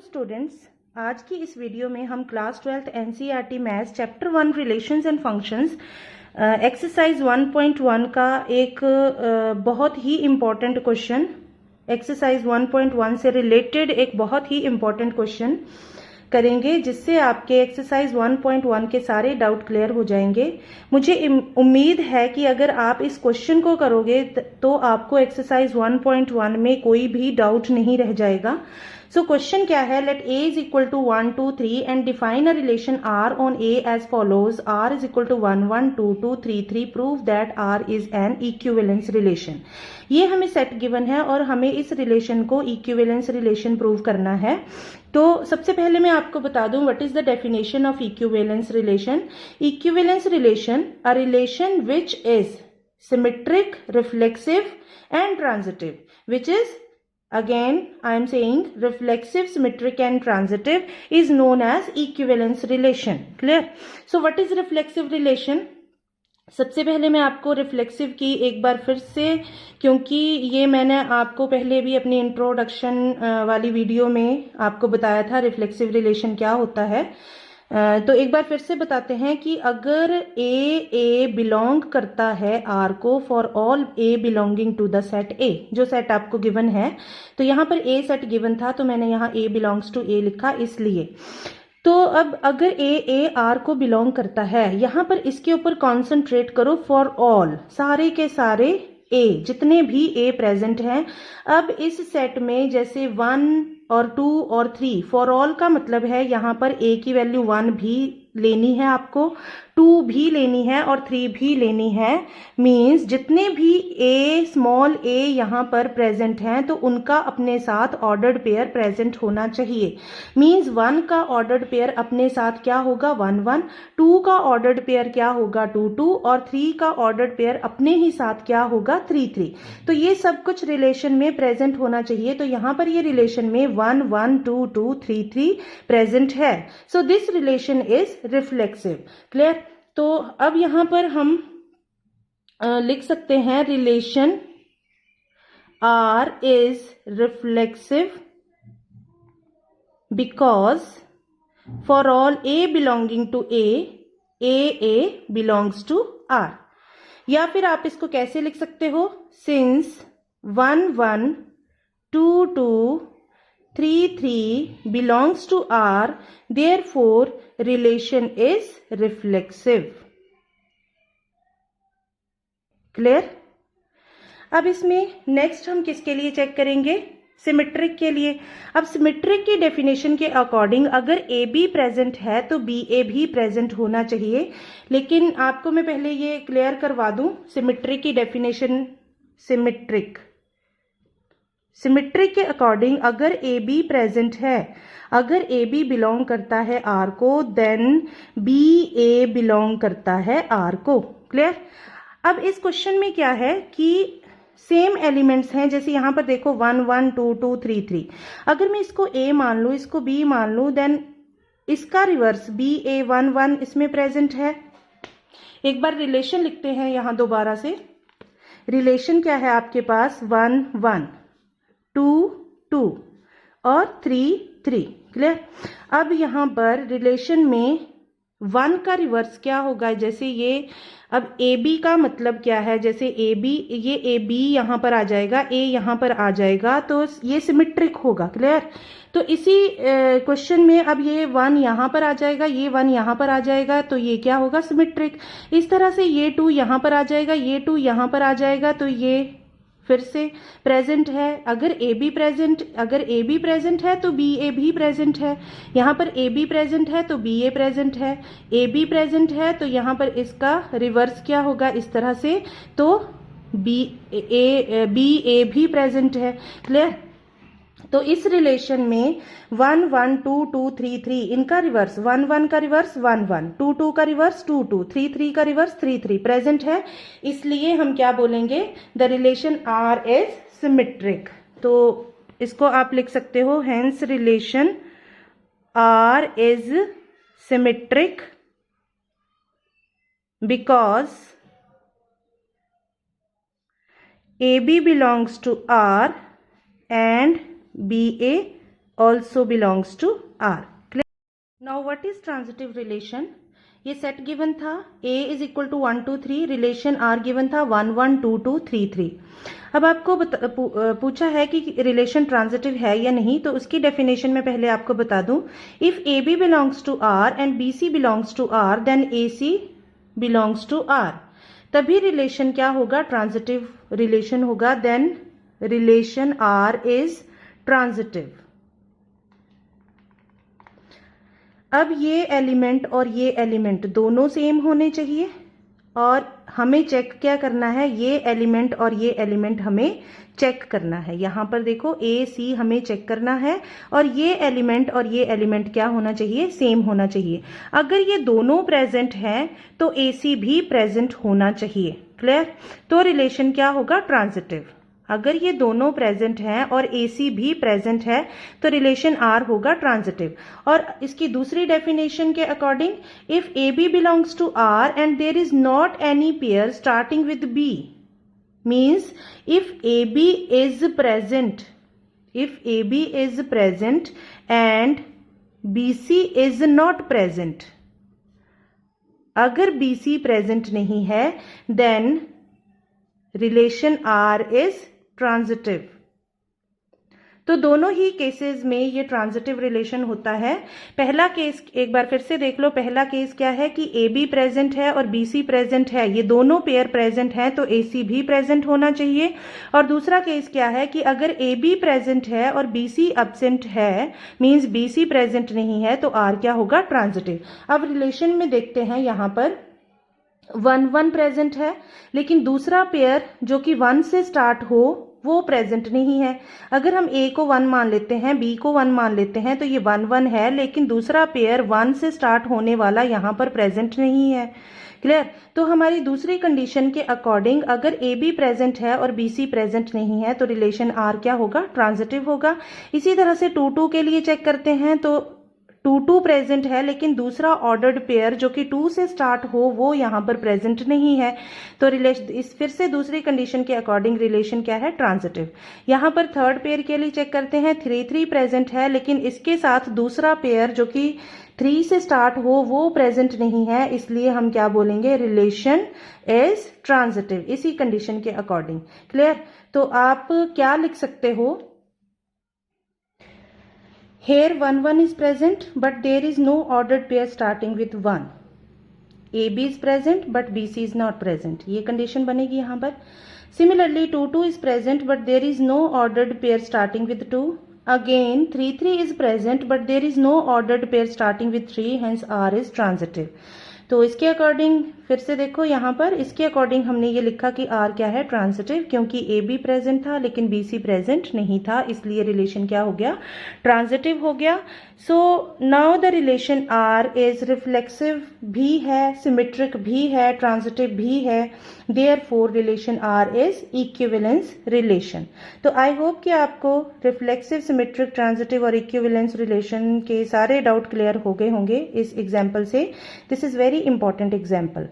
Students, आज की इस वीडियो में हम class 12th NCERT maths chapter 1 relations and functions exercise 1.1 का एक बहुत ही इम्पॉर्टेंट क्वेश्चन, एक्सरसाइज 1.1 से रिलेटेड एक बहुत ही इम्पॉर्टेंट क्वेश्चन करेंगे, जिससे आपके एक्सरसाइज 1.1 के सारे डाउट क्लियर हो जाएंगे। मुझे उम्मीद है कि अगर आप इस क्वेश्चन को करोगे तो आपको एक्सरसाइज 1.1 में कोई भी डाउट नहीं रह जाएगा। सो क्वेश्चन क्या है? Let a is equal to 1 2 3 and define a relation r on a as follows. r is equal to 1 1 2 2 3 3। Prove that r is an equivalence relation. ये हमें सेट गिवन है और हमें इस रिलेशन को इक्विवेलेंस रिलेशन प्रूव करना है। तो सबसे पहले मैं आपको बता दूं what is the definition of equivalence relation. Equivalence relation, a relation which is symmetric, reflexive and transitive, which is again I am saying reflexive, symmetric and transitive is known as equivalence relation. Clear? So what is reflexive relation? सबसे पहले मैं आपको reflexive की एक बार फिर से, क्योंकि ये मैंने आपको पहले भी अपनी इंट्रोडक्शन वाली वीडियो में आपको बताया था रिफ्लेक्सिव रिलेशन क्या होता है। तो एक बार फिर से बताते हैं कि अगर ए बिलोंग करता है आर को for all A belonging to the set A, जो सेट आपको गिवन है, तो यहाँ पर ए सेट गिवन था तो मैंने यहाँ ए बिलोंग्स टू ए लिखा इसलिए। तो अब अगर ए आर को बिलोंग करता है, यहाँ पर इसके ऊपर कॉन्सेंट्रेट करो, फॉर ऑल, सारे के सारे ए, जितने भी ए प्रेजेंट हैं। अब इस सेट में जैसे 1 और 2 और 3, फॉर ऑल का मतलब है यहाँ पर ए की वैल्यू 1 भी लेनी है आपको, 2 भी लेनी है और 3 भी लेनी है। मीन्स जितने भी ए, स्मॉल ए यहाँ पर प्रेजेंट हैं तो उनका अपने साथ ऑर्डर्ड पेयर प्रेजेंट होना चाहिए। मीन्स 1 का ऑर्डर्ड पेयर अपने साथ क्या होगा? 1 1। 2 का ऑर्डर्ड पेयर क्या होगा? 2 2। और 3 का ऑर्डर्ड पेयर अपने ही साथ क्या होगा? 3 3। तो ये सब कुछ रिलेशन में प्रेजेंट होना चाहिए। तो यहाँ पर ये रिलेशन में 1 1 2 2 3 3 प्रेजेंट है। So this relation is reflexive. Clear? तो अब यहां पर हम लिख सकते हैं relation R is reflexive because for all A belonging to A belongs to R। या फिर आप इसको कैसे लिख सकते हो? Since 1 1 2 2 3 3 belongs to R, therefore relation is reflexive. Clear? अब इसमें नेक्स्ट हम किसके लिए चेक करेंगे? सिमेट्रिक के लिए। अब सिमेट्रिक की डेफिनेशन के अकॉर्डिंग अगर ए बी प्रेजेंट है तो बी ए भी प्रेजेंट होना चाहिए। लेकिन आपको मैं पहले ये क्लियर करवा दूं सिमेट्रिक की डेफिनेशन। सिमेट्रिक के अकॉर्डिंग अगर ए बी प्रेजेंट है, अगर ए बी बिलोंग करता है आर को, देन बी ए बिलोंग करता है आर को। क्लियर? अब इस क्वेश्चन में क्या है कि सेम एलिमेंट्स हैं। जैसे यहां पर देखो 1 1 2 2 3 3। अगर मैं इसको ए मान लूं, इसको बी मान लूं, देन इसका रिवर्स बी ए 1 1 इसमें प्रेजेंट है। एक बार रिलेशन लिखते हैं यहां दोबारा से। रिलेशन क्या है आपके पास? 1 1 2 2 और 3 3। क्लियर? अब यहां पर रिलेशन में 1 का रिवर्स क्या होगा? जैसे ये अब ए बी का मतलब क्या है? जैसे ए बी, ये ए बी यहां पर आ जाएगा, ए यहां पर आ जाएगा, तो ये सिमेट्रिक होगा। क्लियर? तो इसी क्वेश्चन में अब ये 1 यहां पर आ जाएगा, ये 1 यहां पर आ जाएगा, तो ये क्या होगा? सिमेट्रिक। इस तरह से ये 2 यहां पर आ जाएगा, ये 2 यहां पर आ जाएगा, तो ये फिर से प्रेजेंट है। अगर ए बी प्रेजेंट है तो बी ए भी प्रेजेंट है। यहाँ पर ए बी प्रेजेंट है तो बी ए प्रेजेंट है। ए बी प्रेजेंट है तो यहाँ पर इसका रिवर्स क्या होगा? इस तरह से, तो बी ए भी प्रेजेंट है। क्लियर? तो इस रिलेशन में 1 1 2 2 3 3 इनका रिवर्स, 1 1 का रिवर्स 1 1, 2 2 का रिवर्स 2 2, 3 3 का रिवर्स 3 3 प्रेजेंट है। इसलिए हम क्या बोलेंगे? The relation R is symmetric. तो इसको आप लिख सकते हो, hence relation R is symmetric because AB belongs to R and BA also belongs to R. Now what is transitive relation? ये सेट गिवन था A is equal to 1 2 3, relation R given था 1 1 2 2 3 3. अब आपको पूछा है कि रिलेशन ट्रांजिटिव है या नहीं, तो उसकी डेफिनेशन में पहले आपको बता दूं. If AB belongs to R and BC belongs to R then AC belongs to R. तभी रिलेशन क्या होगा? ट्रांजिटिव रिलेशन होगा. Then relation R is transitive. अब ये एलिमेंट और ये एलिमेंट दोनों सेम होने चाहिए और हमें चेक क्या करना है? ये एलिमेंट और ये एलिमेंट हमें चेक करना है. यहां पर देखो A C हमें चेक करना है और ये एलिमेंट और ये एलिमेंट क्या होना चाहिए? सेम होना चाहिए. अगर ये दोनों प्रेजेंट हैं तो AC भी प्रेजेंट होना चाहिए. क्लियर? तो रिलेशन क्या होगा? ट्रांजिटिव. अगर ये दोनों प्रेजेंट हैं और AC भी प्रेजेंट है तो रिलेशन R होगा ट्रांजिटिव. और इसकी दूसरी डेफिनेशन के according, if AB belongs to R and there is not any pair starting with B, means if AB is present and BC is not present. अगर BC present नहीं है then relation R is transitive. तो दोनों ही cases में ये transitive relation होता है. पहला केस एक बार फिर से देख लो. पहला केस क्या है कि AB प्रेजेंट है और BC प्रेजेंट है, ये दोनों पेयर प्रेजेंट हैं तो AC भी प्रेजेंट होना चाहिए. और दूसरा केस क्या है कि अगर AB प्रेजेंट है और BC एब्सेंट है, मींस BC प्रेजेंट नहीं है, तो R क्या होगा? ट्रांजिटिव. अब रिलेशन में देखते हैं, यहां पर 1 1 प्रेजेंट है लेकिन दूसरा पेयर जो कि 1 से स्टार्ट हो वो प्रेजेंट नहीं है. अगर हम A को 1 मान लेते हैं, B को 1 मान लेते हैं, तो ये 1 1 है लेकिन दूसरा पेयर 1 से स्टार्ट होने वाला यहां पर प्रेजेंट नहीं है. क्लियर? तो हमारी दूसरी कंडीशन के अकॉर्डिंग अगर AB प्रेजेंट है और BC प्रेजेंट नहीं है तो रिलेशन R क्या होगा? ट्रांजिटिव होगा. इसी तरह से 2 2 के लिए चेक करते हैं तो 2 2 प्रेजेंट है लेकिन दूसरा ऑर्डर्ड पेयर जो कि 2 से स्टार्ट हो वो यहां पर प्रेजेंट नहीं है. तो रिलेशन इस फिर से दूसरी कंडीशन के अकॉर्डिंग रिलेशन क्या है? ट्रांजिटिव. यहां पर थर्ड पेयर के लिए चेक करते हैं. 3 3 प्रेजेंट है लेकिन इसके साथ दूसरा पेयर जो कि 3 से स्टार्ट हो वो प्रेजेंट नहीं है, इसलिए हम क्या बोलेंगे? Relation is transitive. इसी कंडीशन के अकॉर्डिंग. क्लियर? तो आप क्या लिख सकते हो? Here 1 1 is present but there is no ordered pair starting with 1. AB is present but BC is not present. ये कंडीशन बनेगी यहाँ पर. Similarly 2 2 is present but there is no ordered pair starting with 2. Again 3 3 is present but there is no ordered pair starting with 3, hence R is transitive. तो इसके according फिर से देखो यहाँ पर, इसके अकॉर्डिंग हमने ये लिखा कि R क्या है? ट्रांजिटिव, क्योंकि AB प्रेजेंट था लेकिन BC प्रेजेंट नहीं था, इसलिए रिलेशन क्या हो गया? ट्रांजिटिव हो गया. So now the relation R is reflexive भी है, सिमेट्रिक भी है, ट्रांजिटिव भी है. Therefore relation R is equivalence relation. तो आई होप कि आपको रिफ्लेक्सिव, सिमेट्रिक, ट्रांजिटिव और इक्विवेलेंस रिलेशन के सारे डाउट क्लियर हो गए होंगे इस एग्जाम्पल से. This is very important example.